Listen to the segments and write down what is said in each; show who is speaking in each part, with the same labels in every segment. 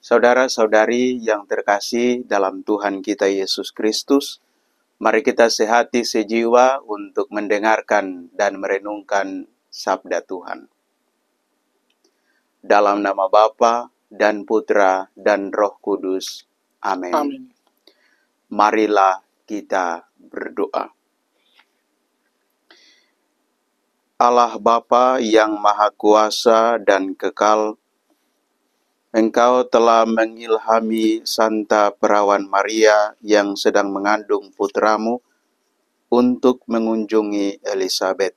Speaker 1: Saudara-saudari yang terkasih dalam Tuhan kita Yesus Kristus, mari kita sehati sejiwa untuk mendengarkan dan merenungkan sabda Tuhan. Dalam nama Bapa dan Putra dan Roh Kudus. Amin.
Speaker 2: Amin.
Speaker 1: Marilah kita berdoa. Allah Bapa yang Maha Kuasa dan Kekal, Engkau telah mengilhami Santa Perawan Maria yang sedang mengandung putramu untuk mengunjungi Elizabeth.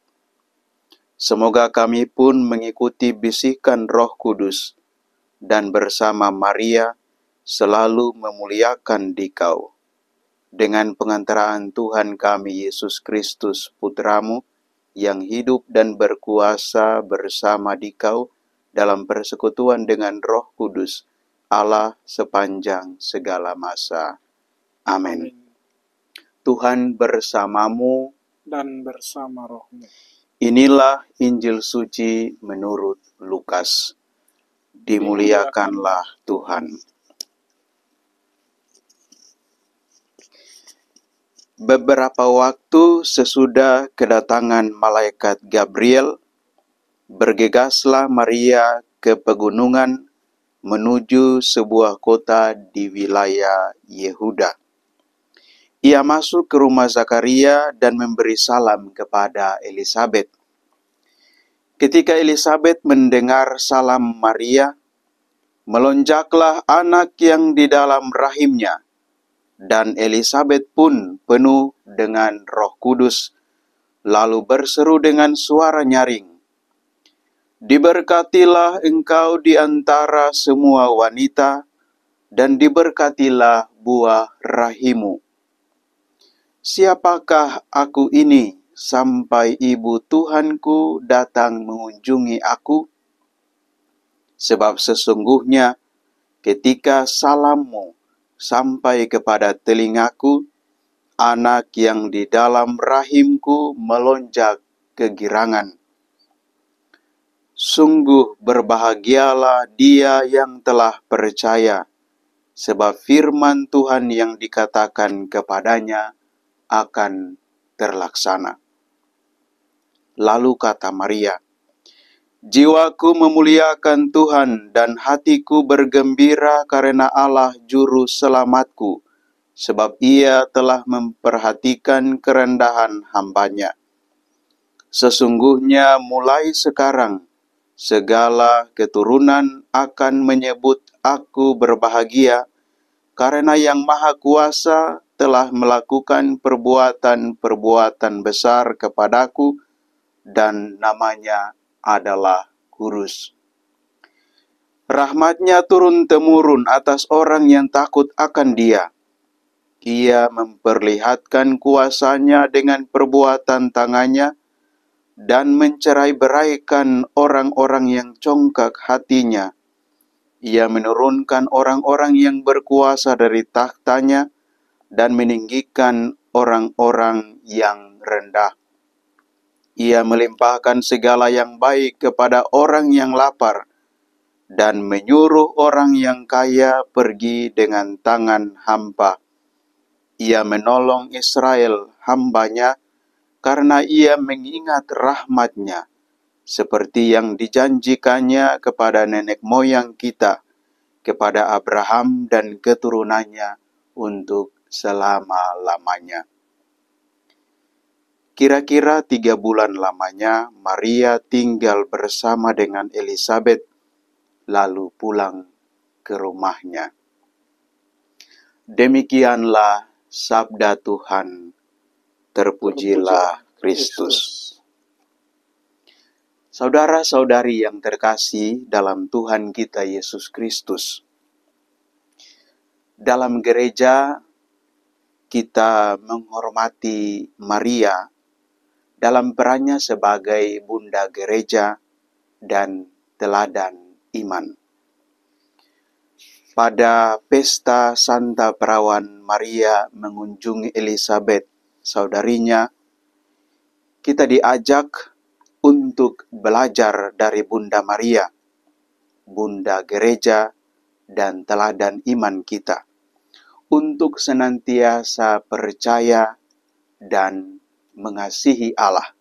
Speaker 1: Semoga kami pun mengikuti bisikan Roh Kudus dan bersama Maria selalu memuliakan Dikau. Dengan pengantaraan Tuhan kami Yesus Kristus Putramu yang hidup dan berkuasa bersama Dikau dalam persekutuan dengan Roh Kudus, Allah sepanjang segala masa. Amin. Tuhan bersamamu
Speaker 2: Dan bersama rohmu.
Speaker 1: Inilah Injil suci menurut Lukas. Dimuliakanlah Tuhan. Beberapa waktu sesudah kedatangan malaikat Gabriel, bergegaslah Maria ke pegunungan menuju sebuah kota di wilayah Yehuda. Ia masuk ke rumah Zakaria dan memberi salam kepada Elizabeth. Ketika Elizabeth mendengar salam Maria, melonjaklah anak yang di dalam rahimnya, dan Elizabeth pun penuh dengan Roh Kudus, lalu berseru dengan suara nyaring, "Diberkatilah engkau di antara semua wanita, dan diberkatilah buah rahimmu. Siapakah aku ini sampai ibu Tuhanku datang mengunjungi aku? Sebab sesungguhnya ketika salammu sampai kepada telingaku, anak yang di dalam rahimku melonjak kegirangan. Sungguh berbahagialah dia yang telah percaya, sebab firman Tuhan yang dikatakan kepadanya akan terlaksana." Lalu kata Maria, "Jiwaku memuliakan Tuhan dan hatiku bergembira karena Allah Juru Selamatku, sebab Ia telah memperhatikan kerendahan hamba-Nya. Sesungguhnya mulai sekarang, segala keturunan akan menyebut aku berbahagia, karena Yang Maha Kuasa telah melakukan perbuatan-perbuatan besar kepadaku, dan namanya adalah kudus. Rahmat-Nya turun-temurun atas orang yang takut akan Dia. Ia memperlihatkan kuasa-Nya dengan perbuatan tangan-Nya, dan mencerai-beraikan orang-orang yang congkak hatinya. Ia menurunkan orang-orang yang berkuasa dari takhta-Nya, dan meninggikan orang-orang yang rendah. Ia melimpahkan segala yang baik kepada orang yang lapar, dan menyuruh orang yang kaya pergi dengan tangan hampa. Ia menolong Israel hamba-Nya, karena Ia mengingat rahmat-Nya, seperti yang dijanjikannya kepada nenek moyang kita, kepada Abraham dan keturunannya untuk selama-lamanya." Kira-kira 3 bulan lamanya, Maria tinggal bersama dengan Elizabeth, lalu pulang ke rumahnya. Demikianlah sabda Tuhan. Terpujilah Kristus. Saudara-saudari yang terkasih dalam Tuhan kita Yesus Kristus, dalam gereja kita menghormati Maria dalam perannya sebagai Bunda Gereja dan teladan iman. Pada pesta Santa Perawan Maria mengunjungi Elizabeth, saudarinya, kita diajak untuk belajar dari Bunda Maria, Bunda Gereja dan teladan iman kita untuk senantiasa percaya dan mengasihi Allah.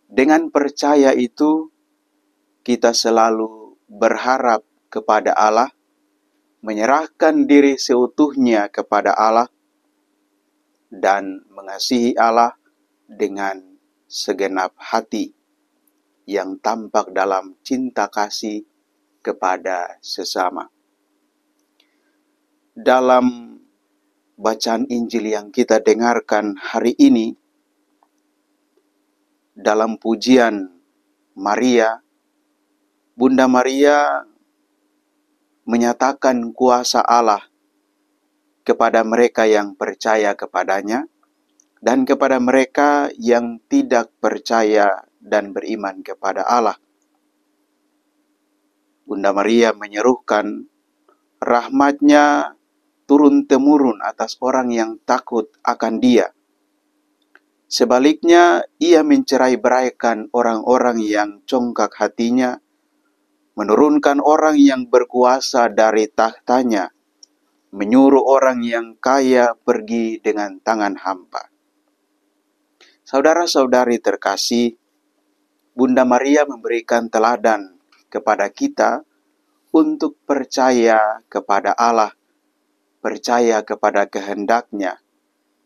Speaker 1: Dengan percaya itu, kita selalu berharap kepada Allah, menyerahkan diri seutuhnya kepada Allah, dan mengasihi Allah dengan segenap hati yang tampak dalam cinta kasih kepada sesama. Dalam bacaan Injil yang kita dengarkan hari ini, dalam pujian Maria, Bunda Maria menyatakan kuasa Allah kepada mereka yang percaya kepadanya dan kepada mereka yang tidak percaya dan beriman kepada Allah. Bunda Maria menyerukan rahmat-Nya turun-temurun atas orang yang takut akan Dia. Sebaliknya, Ia mencerai-beraikan orang-orang yang congkak hatinya, menurunkan orang yang berkuasa dari tahtanya, menyuruh orang yang kaya pergi dengan tangan hampa. Saudara-saudari terkasih, Bunda Maria memberikan teladan kepada kita untuk percaya kepada Allah, percaya kepada kehendak-Nya,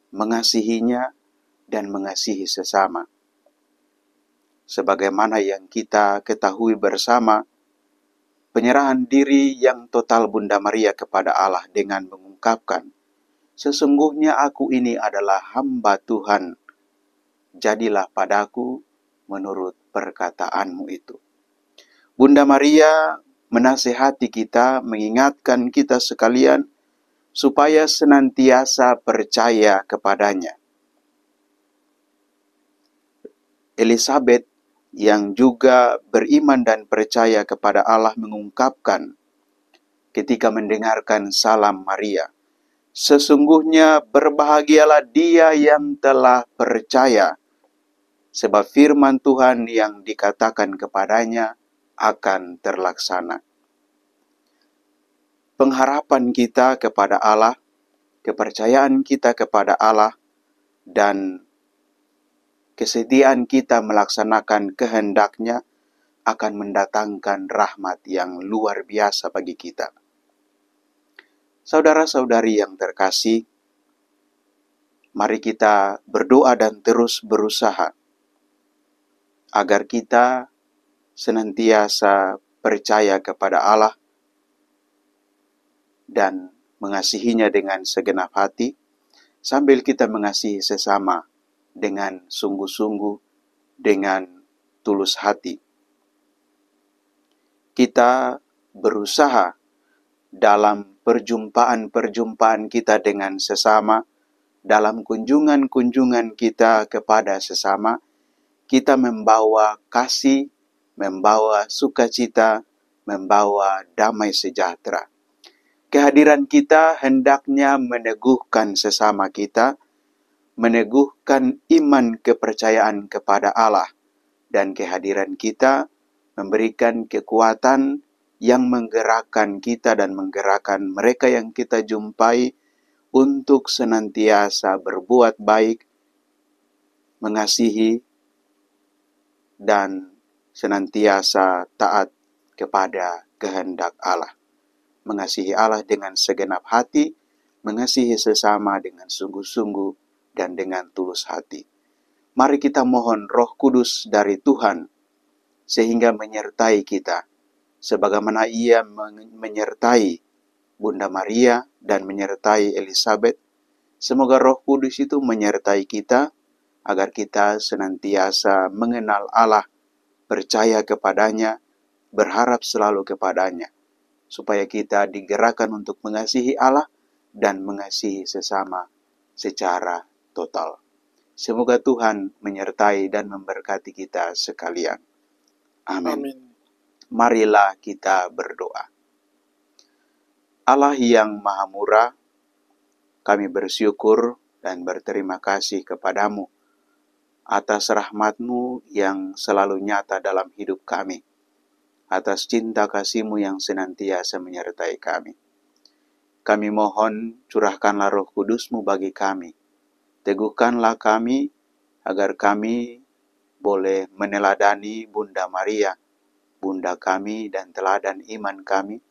Speaker 1: mengasihinya dan mengasihi sesama. Sebagaimana yang kita ketahui bersama, penyerahan diri yang total Bunda Maria kepada Allah dengan mengungkapkan, "Sesungguhnya aku ini adalah hamba Tuhan, jadilah padaku menurut perkataanmu itu." Bunda Maria menasihati kita, mengingatkan kita sekalian, supaya senantiasa percaya kepadanya. Elizabeth yang juga beriman dan percaya kepada Allah mengungkapkan ketika mendengarkan salam Maria, "Sesungguhnya berbahagialah dia yang telah percaya, sebab firman Tuhan yang dikatakan kepadanya akan terlaksana." Pengharapan kita kepada Allah, kepercayaan kita kepada Allah, dan kesetiaan kita melaksanakan kehendak-Nya akan mendatangkan rahmat yang luar biasa bagi kita. Saudara-saudari yang terkasih, mari kita berdoa dan terus berusaha agar kita senantiasa percaya kepada Allah dan mengasihinya dengan segenap hati, sambil kita mengasihi sesama dengan sungguh-sungguh, dengan tulus hati. Kita berusaha dalam perjumpaan-perjumpaan kita dengan sesama, dalam kunjungan-kunjungan kita kepada sesama, kita membawa kasih, membawa sukacita, membawa damai sejahtera. Kehadiran kita hendaknya meneguhkan sesama kita, meneguhkan iman kepercayaan kepada Allah, dan kehadiran kita memberikan kekuatan yang menggerakkan kita dan menggerakkan mereka yang kita jumpai untuk senantiasa berbuat baik, mengasihi, dan senantiasa taat kepada kehendak Allah. Mengasihi Allah dengan segenap hati, mengasihi sesama dengan sungguh-sungguh, dan dengan tulus hati. Mari kita mohon Roh Kudus dari Tuhan, sehingga menyertai kita, sebagaimana Ia menyertai Bunda Maria dan menyertai Elizabeth. Semoga Roh Kudus itu menyertai kita, agar kita senantiasa mengenal Allah, percaya kepadanya, berharap selalu kepadanya, supaya kita digerakkan untuk mengasihi Allah dan mengasihi sesama secara total. Semoga Tuhan menyertai dan memberkati kita sekalian. Amin.
Speaker 2: Amin.
Speaker 1: Marilah kita berdoa. Allah yang Maha Murah, kami bersyukur dan berterima kasih kepadamu atas rahmat-Mu yang selalu nyata dalam hidup kami. atas cinta kasih-Mu yang senantiasa menyertai kami. Kami mohon curahkanlah Roh Kudus-Mu bagi kami. Teguhkanlah kami agar kami boleh meneladani Bunda Maria, Bunda kami dan teladan iman kami,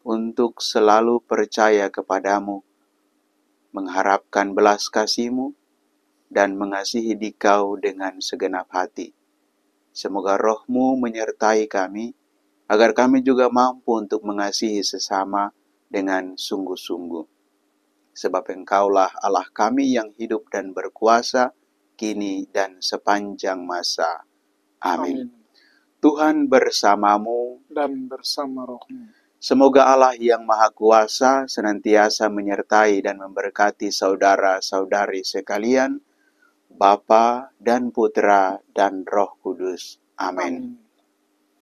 Speaker 1: untuk selalu percaya kepadamu, mengharapkan belas kasih-Mu, dan mengasihi Dikau dengan segenap hati. Semoga Roh-Mu menyertai kami, agar kami juga mampu untuk mengasihi sesama dengan sungguh-sungguh. Sebab Engkaulah Allah kami yang hidup dan berkuasa, kini dan sepanjang masa. Amin. Tuhan bersamamu
Speaker 2: Dan bersama rohmu.
Speaker 1: Semoga Allah yang Maha Kuasa senantiasa menyertai dan memberkati saudara-saudari sekalian, Bapa dan Putra dan Roh Kudus. Amin.
Speaker 2: Amin.